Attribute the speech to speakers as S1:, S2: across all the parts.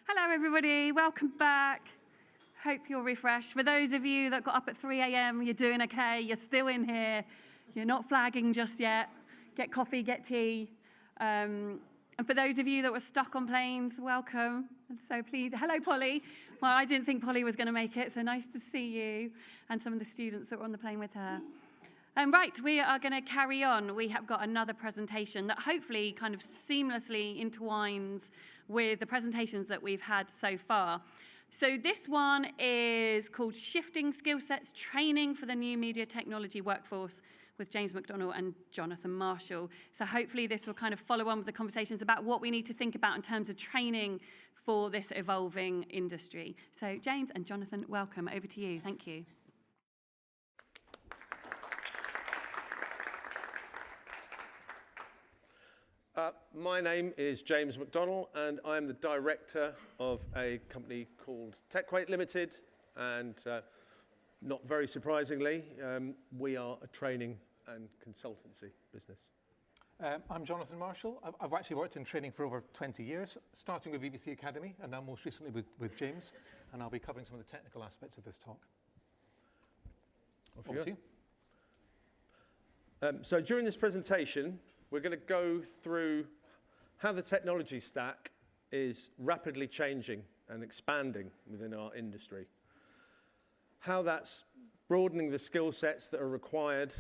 S1: Hello, everybody. Welcome back. Hope you're refreshed. For those of you that got up at 3 a.m., you're doing okay. You're still in here. You're not flagging just yet. Get coffee, get tea. And for those of you that were stuck on planes, welcome. So please, hello, Polly. Well, I didn't think Polly was going to make it, so nice to see you and some of the students that were on the plane with her. Right, we are going to carry on. We have got another presentation that hopefully kind of seamlessly intertwines with the presentations that we've had so far. So this one is called Shifting Skillsets, Training for the New Media Technology Workforce with James McDonnell and Jonathan Marshall. So hopefully this will kind of follow on with the conversations about what we need to think about in terms of training for this evolving industry. So James and Jonathan, welcome. Over to you. Thank you.
S2: My name is James McDonnell, and I'm the director of a company called Tequate Limited. And not very surprisingly, we are a training and consultancy business.
S3: I'm Jonathan Marshall. I've actually worked in training for over 20 years, starting with BBC Academy, and now most recently with James. And I'll be covering some of the technical aspects of this talk. Over to you.
S2: So during this presentation, we're going to go through how the technology stack is rapidly changing and expanding within our industry, how that's broadening the skill sets that are required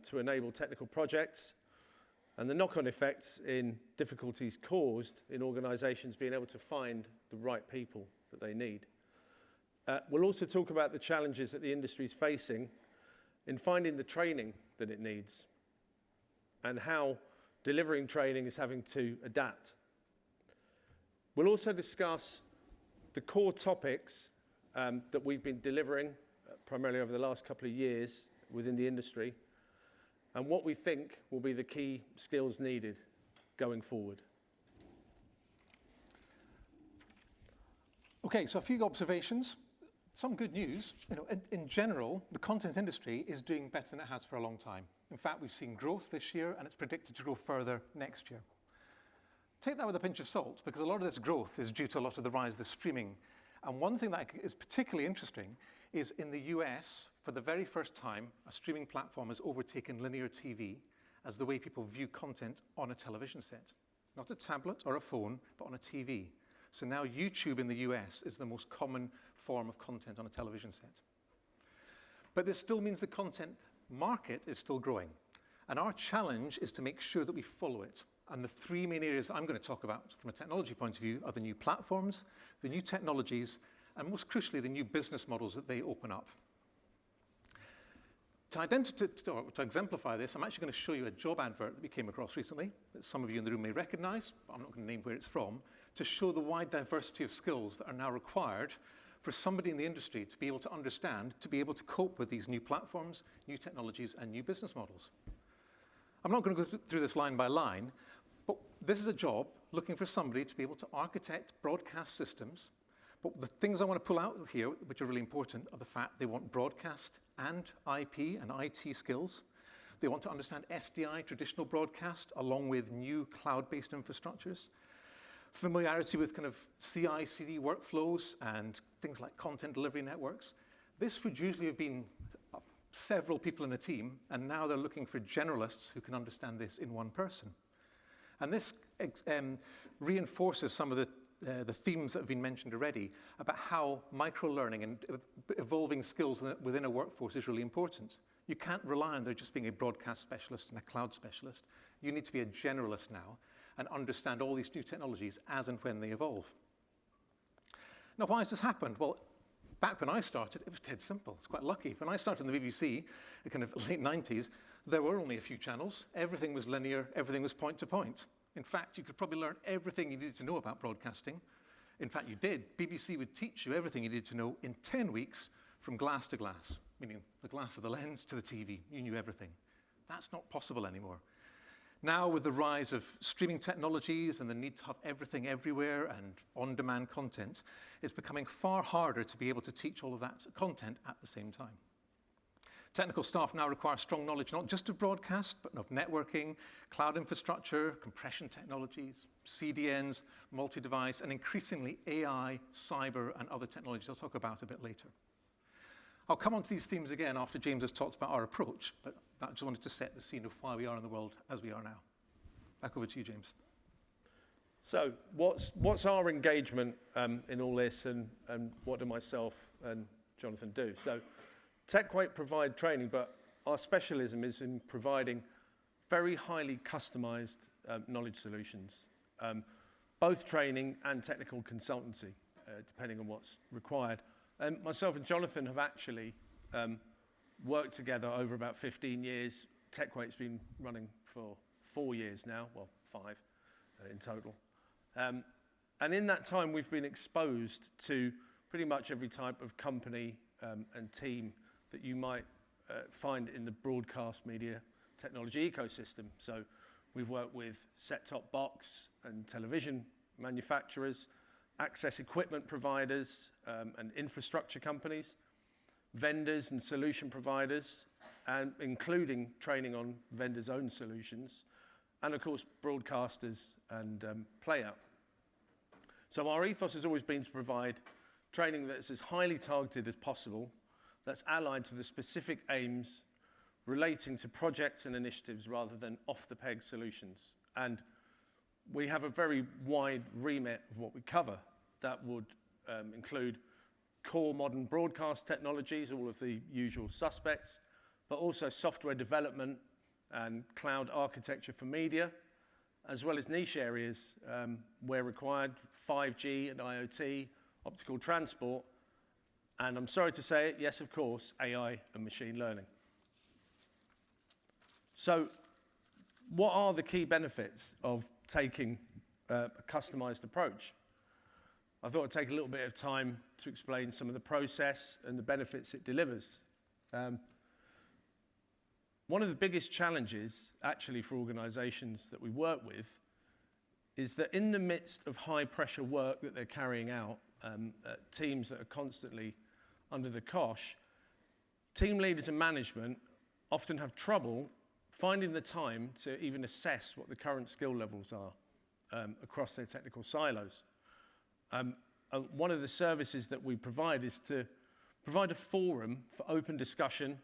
S2: to enable technical projects, and the knock-on effects in difficulties caused in organizations being able to find the right people that they need. We'll also talk about the challenges that the industry is facing in finding the training that it needs, and how delivering training is having to adapt. We'll also discuss the core topics that we've been delivering primarily over the last couple of years within the industry, and what we think will be the key skills needed going forward.
S3: Okay, so a few observations. Some good news. In general, the content industry is doing better than it has for a long time. In fact, we've seen growth this year, and it's predicted to grow further next year. Take that with a pinch of salt, because a lot of this growth is due to a lot of the rise of the streaming. And one thing that is particularly interesting is in the US, for the very first time, a streaming platform has overtaken linear TV as the way people view content on a television set. Not a tablet or a phone, but on a TV. So now YouTube in the US is the most common form of content on a television set. But this still means the content market is still growing. And our challenge is to make sure that we follow it. And the three main areas I'm going to talk about from a technology point of view are the new platforms, the new technologies, and most crucially, the new business models that they open up. To exemplify this, I'm actually going to show you a job advert that we came across recently that some of you in the room may recognize, but I'm not going to name where it's from, to show the wide diversity of skills that are now required for somebody in the industry to be able to understand, to be able to cope with these new platforms, new technologies, and new business models. I'm not going to go through this line by line, but this is a job looking for somebody to be able to architect broadcast systems. But the things I want to pull out here, which are really important, are the fact they want broadcast and IP and IT skills. They want to understand SDI, traditional broadcast, along with new cloud-based infrastructures. Familiarity with kind of CI/CD workflows and things like content delivery networks. This would usually have been several people in a team, and now they're looking for generalists who can understand this in one person. And this reinforces some of the themes that have been mentioned already about how micro-learning and evolving skills within a workforce is really important. You can't rely on there just being a broadcast specialist and a cloud specialist. You need to be a generalist now and understand all these new technologies as and when they evolve. Now, why has this happened? Well, back when I started, it was dead simple. It's quite lucky. When I started in the BBC, the kind of late 90s, there were only a few channels. Everything was linear. Everything was point to point. In fact, you could probably learn everything you needed to know about broadcasting. In fact, you did. BBC would teach you everything you needed to know in 10 weeks from glass to glass, meaning the glass of the lens to the TV. You knew everything. That's not possible anymore. Now, with the rise of streaming technologies and the need to have everything everywhere and on-demand content, it's becoming far harder to be able to teach all of that content at the same time. Technical staff now require strong knowledge not just of broadcast, but of networking, cloud infrastructure, compression technologies, CDNs, multi-device, and increasingly AI, cyber, and other technologies I'll talk about a bit later. I'll come on to these themes again after James has talked about our approach, but I just wanted to set the scene of why we are in the world as we are now. Back over to you, James.
S2: So what's our engagement in all this, and what do myself and Jonathan do? So Tequate provide training, but our specialism is in providing very highly customized knowledge solutions, both training and technical consultancy, depending on what's required. And myself and Jonathan have actually worked together over about 15 years. Tequate's been running for 4 years now, well, 5 in total. And in that time, we've been exposed to pretty much every type of company and team that you might find in the broadcast media technology ecosystem. So we've worked with set-top box and television manufacturers, access equipment providers and infrastructure companies, vendors and solution providers, and including training on vendors' own solutions, and of course broadcasters and playout. So our ethos has always been to provide training that's as highly targeted as possible, that's allied to the specific aims relating to projects and initiatives rather than off-the-peg solutions. And we have a very wide remit of what we cover. That would include core modern broadcast technologies, all of the usual suspects, but also software development and cloud architecture for media, as well as niche areas where required, 5G and IoT, optical transport, and I'm sorry to say it, yes, of course, AI and machine learning. So what are the key benefits of taking a customized approach? I thought I'd take a little bit of time to explain some of the process and the benefits it delivers. One of the biggest challenges, actually, for organizations that we work with is that in the midst of high-pressure work that they're carrying out, teams that are constantly under the cosh, team leaders and management often have trouble finding the time to even assess what the current skill levels are across their technical silos. One of the services that we provide is to provide a forum for open discussion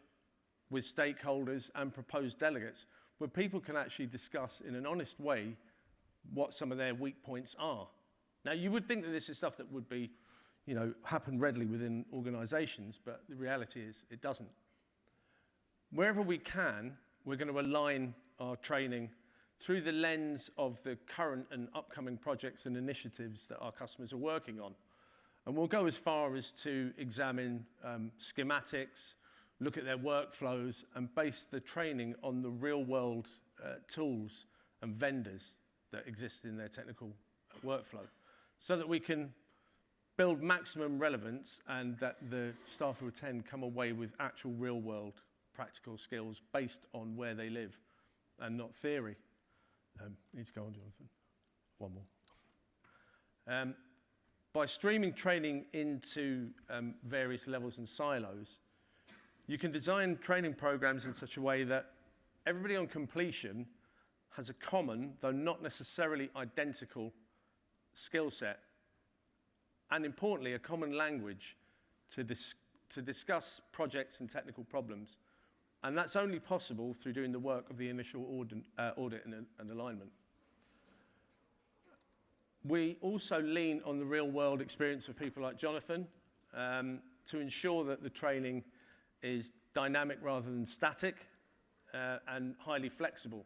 S2: with stakeholders and proposed delegates, where people can actually discuss in an honest way what some of their weak points are. Now, you would think that this is stuff that would be, happen readily within organizations, but the reality is it doesn't. Wherever we can, we're going to align our training through the lens of the current and upcoming projects and initiatives that our customers are working on. And we'll go as far as to examine schematics, look at their workflows, and base the training on the real-world tools and vendors that exist in their technical workflow, so that we can build maximum relevance and that the staff who attend come away with actual real-world practical skills based on where they live and not theory. Need to go on, Jonathan. One more. By streaming training into various levels and silos, you can design training programs in such a way that everybody on completion has a common, though not necessarily identical, skill set, and importantly, a common language to discuss projects and technical problems. And that's only possible through doing the work of the initial audit and alignment. We also lean on the real-world experience of people like Jonathan to ensure that the training is dynamic rather than static and highly flexible.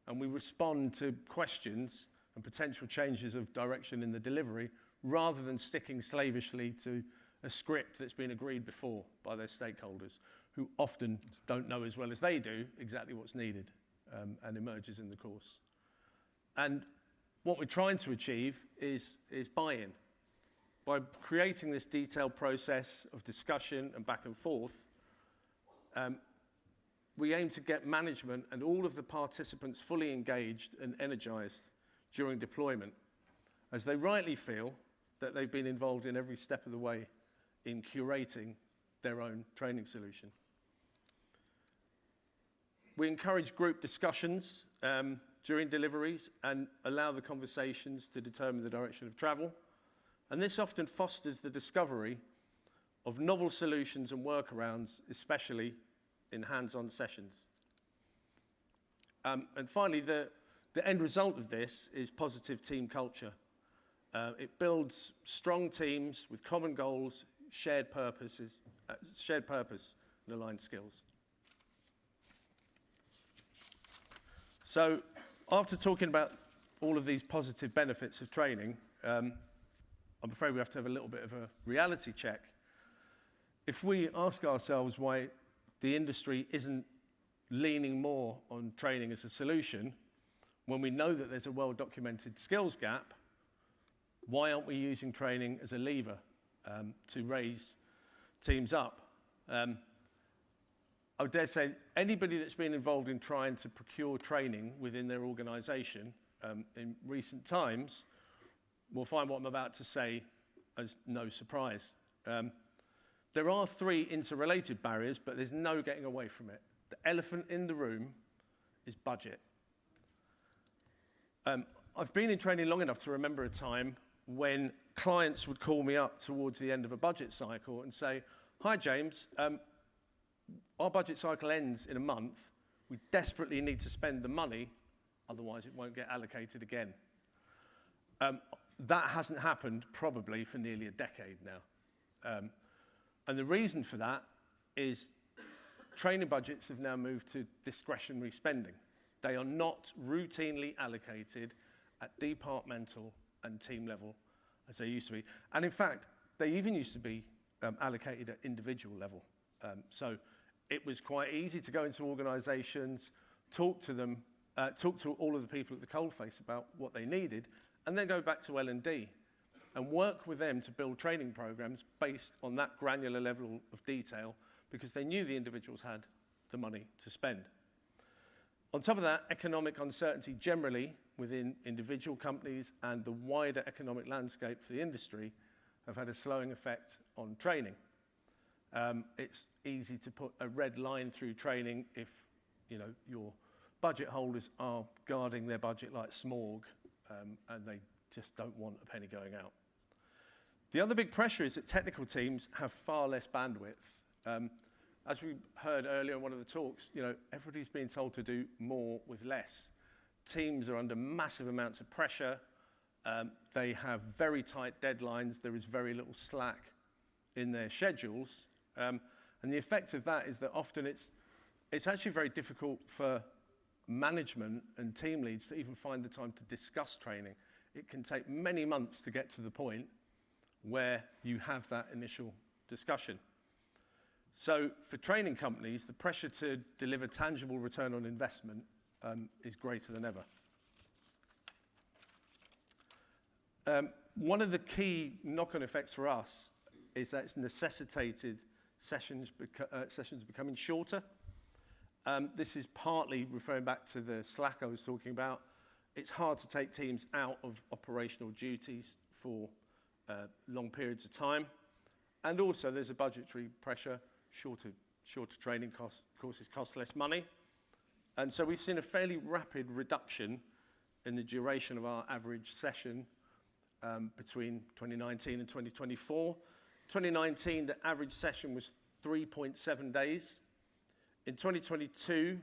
S2: And we respond to questions and potential changes of direction in the delivery rather than sticking slavishly to a script that's been agreed before by their stakeholders, who often don't know as well as they do exactly what's needed and emerges in the course. And what we're trying to achieve is buy-in. By creating this detailed process of discussion and back and forth, we aim to get management and all of the participants fully engaged and energized during deployment, as they rightly feel that they've been involved in every step of the way in curating their own training solution. We encourage group discussions during deliveries and allow the conversations to determine the direction of travel. And this often fosters the discovery of novel solutions and workarounds, especially in hands-on sessions. And finally, the end result of this is positive team culture. It builds strong teams with common goals, shared purpose and aligned skills. So after talking about all of these positive benefits of training, I'm afraid we have to have a little bit of a reality check. If we ask ourselves why the industry isn't leaning more on training as a solution, when we know that there's a well-documented skills gap, why aren't we using training as a lever to raise teams up? I would dare say anybody that's been involved in trying to procure training within their organisation in recent times will find what I'm about to say as no surprise. There are three interrelated barriers, but there's no getting away from it. The elephant in the room is budget. I've been in training long enough to remember a time when clients would call me up towards the end of a budget cycle and say, "Hi, James, our budget cycle ends in a month. We desperately need to spend the money, otherwise it won't get allocated again." That hasn't happened probably for nearly a decade now. And the reason for that is training budgets have now moved to discretionary spending. They are not routinely allocated at departmental and team level as they used to be. And in fact, they even used to be allocated at individual level. So it was quite easy to go into organisations, talk to them, talk to all of the people at the coalface about what they needed, and then go back to L&D and work with them to build training programs based on that granular level of detail because they knew the individuals had the money to spend. On top of that, economic uncertainty generally within individual companies and the wider economic landscape for the industry have had a slowing effect on training. It's easy to put a red line through training if your budget holders are guarding their budget like smog and they just don't want a penny going out. The other big pressure is that technical teams have far less bandwidth. As we heard earlier in one of the talks, everybody's being told to do more with less. Teams are under massive amounts of pressure. They have very tight deadlines. There is very little slack in their schedules. And the effect of that is that often it's actually very difficult for management and team leads to even find the time to discuss training. It can take many months to get to the point where you have that initial discussion. So for training companies, the pressure to deliver tangible return on investment is greater than ever. One of the key knock-on effects for us is that it's necessitated sessions becoming shorter. This is partly referring back to the slack I was talking about. It's hard to take teams out of operational duties for long periods of time. And also there's a budgetary pressure. Shorter training courses cost less money. And so we've seen a fairly rapid reduction in the duration of our average session between 2019 and 2024. 2019, the average session was 3.7 days. In 2022,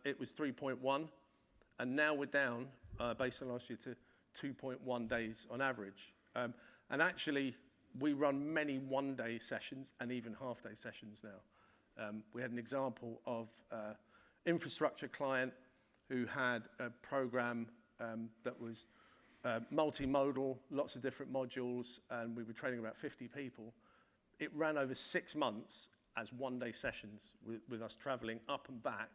S2: it was 3.1. And now we're down, based on last year, to 2.1 days on average. And actually, we run many one-day sessions and even half-day sessions now. We had an example of infrastructure client who had a program that was multimodal, lots of different modules, and we were training about 50 people. It ran over 6 months as one-day sessions with us traveling up and back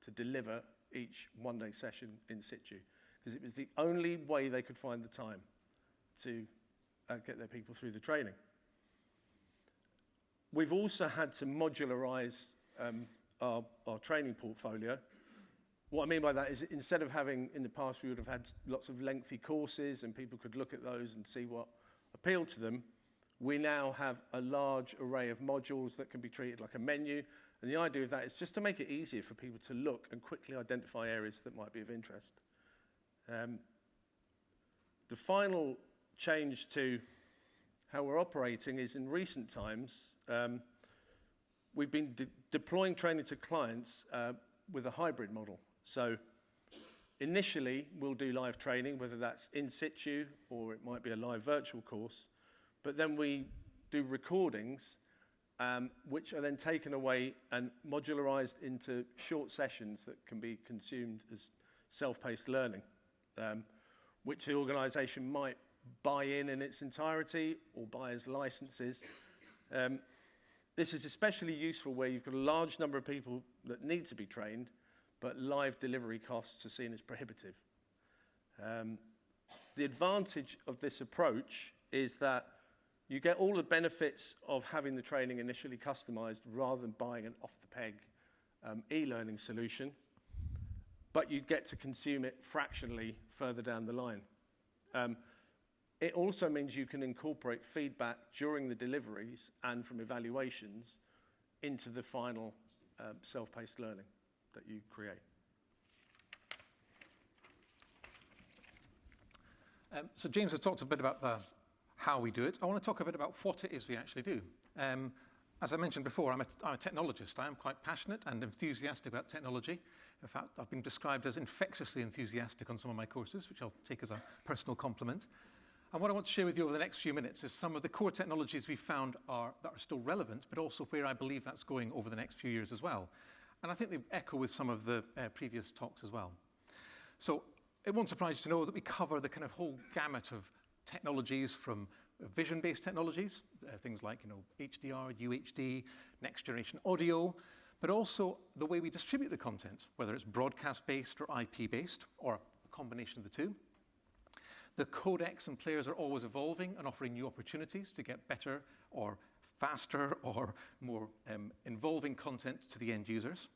S2: to deliver each one-day session in situ, because it was the only way they could find the time to get their people through the training. We've also had to modularize our training portfolio. What I mean by that is instead of having, in the past, we would have had lots of lengthy courses and people could look at those and see what appealed to them, we now have a large array of modules that can be treated like a menu, And the idea of that is just to make it easier for people to look and quickly identify areas that might be of interest. The final change to how we're operating is in recent times, we've been deploying training to clients with a hybrid model. So initially, we'll do live training, whether that's in situ or it might be a live virtual course. But then we do recordings, which are then taken away and modularized into short sessions that can be consumed as self-paced learning, which the organization might buy in its entirety or buy as licenses. This is especially useful where you've got a large number of people that need to be trained, but live delivery costs are seen as prohibitive. The advantage of this approach is that you get all the benefits of having the training initially customized rather than buying an off-the-peg e-learning solution, but you get to consume it fractionally further down the line. It also means you can incorporate feedback during the deliveries and from evaluations into the final self-paced learning that you create.
S3: So James has talked a bit about how we do it. I want to talk a bit about what it is we actually do. As I mentioned before, I'm a technologist. I am quite passionate and enthusiastic about technology. In fact, I've been described as infectiously enthusiastic on some of my courses, which I'll take as a personal compliment. And what I want to share with you over the next few minutes is some of the core technologies we found that are still relevant, but also where I believe that's going over the next few years as well. And I think they echo with some of the previous talks as well. So it won't surprise you to know that we cover the kind of whole gamut of technologies from vision-based technologies, things like HDR, UHD, next-generation audio, but also the way we distribute the content, whether it's broadcast-based or IP-based, or a combination of the two. The codecs and players are always evolving and offering new opportunities to get better or faster or more involving content to the end users.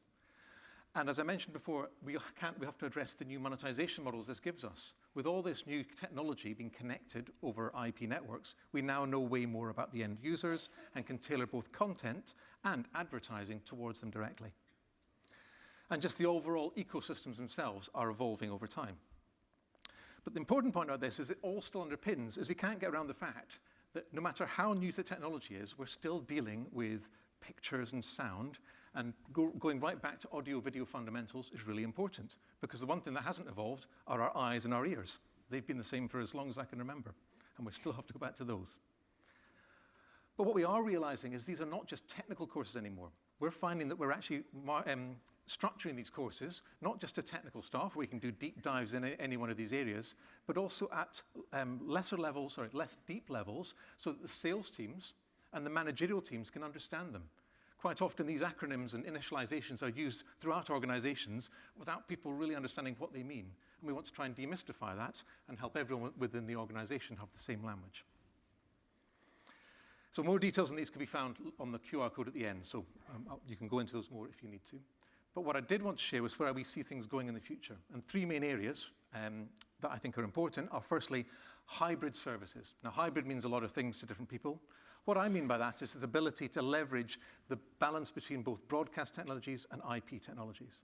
S3: And as I mentioned before, we have to address the new monetization models this gives us. With all this new technology being connected over IP networks, we now know way more about the end users and can tailor both content and advertising towards them directly. And just the overall ecosystems themselves are evolving over time. But the important point about this is it all still underpins is we can't get around the fact that no matter how new the technology is, we're still dealing with pictures and sound, and going right back to audio-video fundamentals is really important, because the one thing that hasn't evolved are our eyes and our ears. They've been the same for as long as I can remember, and we still have to go back to those. But what we are realizing is these are not just technical courses anymore. We're finding that we're actually structuring these courses, not just to technical staff, where we can do deep dives in any one of these areas, but also at less deep levels, so that the sales teams and the managerial teams can understand them. Quite often, these acronyms and initializations are used throughout organizations without people really understanding what they mean. And we want to try and demystify that and help everyone within the organization have the same language. So more details on these can be found on the QR code at the end, so you can go into those more if you need to. But what I did want to share was where we see things going in the future. And three main areas that I think are important are firstly, hybrid services. Now, hybrid means a lot of things to different people. What I mean by that is this ability to leverage the balance between both broadcast technologies and IP technologies.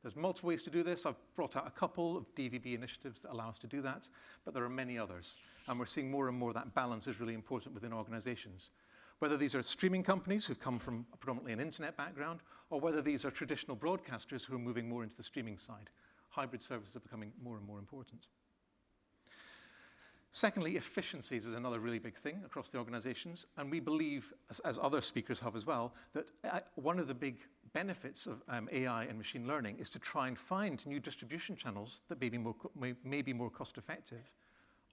S3: There's multiple ways to do this. I've brought out a couple of DVB initiatives that allow us to do that, but there are many others. And we're seeing more and more that balance is really important within organizations. Whether these are streaming companies who've come from predominantly an internet background, or whether these are traditional broadcasters who are moving more into the streaming side. Hybrid services are becoming more and more important. Secondly, efficiencies is another really big thing across the organizations. And we believe, as other speakers have as well, that one of the big benefits of AI and machine learning is to try and find new distribution channels that may be more cost effective,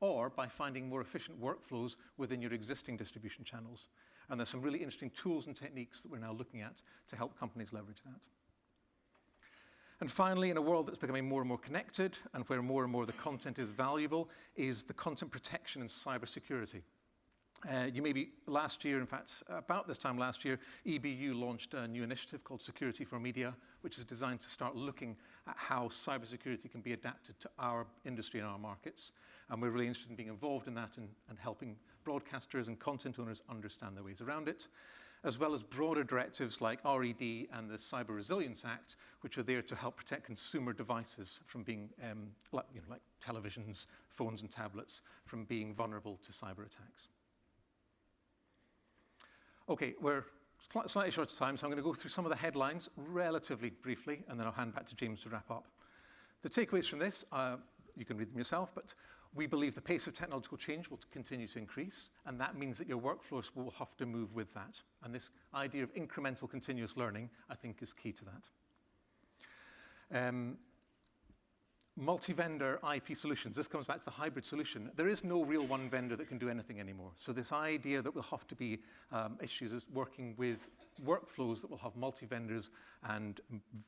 S3: or by finding more efficient workflows within your existing distribution channels. And there's some really interesting tools and techniques that we're now looking at to help companies leverage that. And finally, in a world that's becoming more and more connected and where more and more the content is valuable, is the content protection and cybersecurity. Last year, in fact, about this time last year, EBU launched a new initiative called Security for Media, which is designed to start looking at how cybersecurity can be adapted to our industry and our markets. And we're really interested in being involved in that and helping broadcasters and content owners understand their ways around it. as well as broader directives like RED and the Cyber Resilience Act, which are there to help protect consumer devices from being, like televisions, phones and tablets, from being vulnerable to cyber attacks. Okay, we're slightly short of time, so I'm going to go through some of the headlines relatively briefly, and then I'll hand back to James to wrap up. The takeaways from this, you can read them yourself, but we believe the pace of technological change will continue to increase, and that means that your workflows will have to move with that. And this idea of incremental continuous learning, I think, is key to that. Multi-vendor IP solutions. This comes back to the hybrid solution. There is no real one vendor that can do anything anymore. So this idea that we'll have to be issues is working with workflows that will have multi-vendors and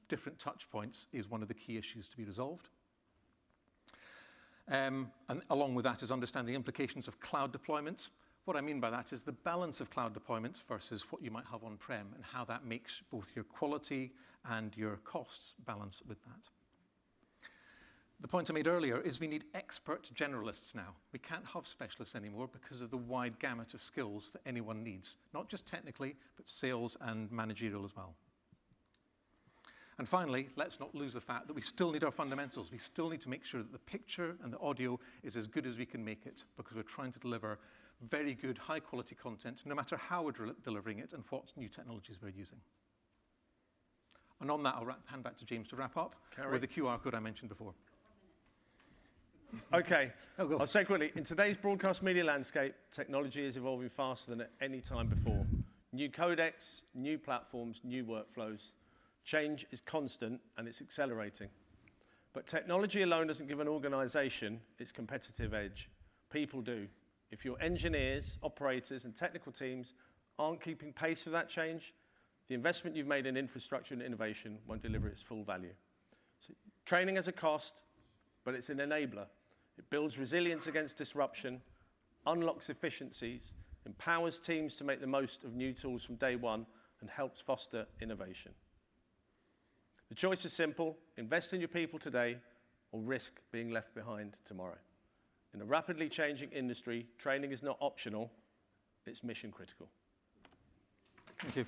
S3: different touch points is one of the key issues to be resolved. And along with that is understand the implications of cloud deployments. What I mean by that is the balance of cloud deployments versus what you might have on-prem and how that makes both your quality and your costs balance with that. The point I made earlier is we need expert generalists now. We can't have specialists anymore because of the wide gamut of skills that anyone needs, not just technically, but sales and managerial as well. And finally, let's not lose the fact that we still need our fundamentals. We still need to make sure that the picture and the audio is as good as we can make it, because we're trying to deliver very good, high-quality content, no matter how we're delivering it and what new technologies we're using. And on that, I'll hand back to James to wrap up with the QR code I mentioned before.
S2: Okay, I'll say quickly, in today's broadcast media landscape, technology is evolving faster than at any time before. New codecs, new platforms, new workflows. Change is constant and it's accelerating. But technology alone doesn't give an organization its competitive edge. People do. If your engineers, operators, and technical teams aren't keeping pace with that change, the investment you've made in infrastructure and innovation won't deliver its full value. So, training has a cost, but it's an enabler. It builds resilience against disruption, unlocks efficiencies, empowers teams to make the most of new tools from day one, and helps foster innovation. The choice is simple: invest in your people today or risk being left behind tomorrow. In a rapidly changing industry, training is not optional, it's mission critical.
S3: Thank you.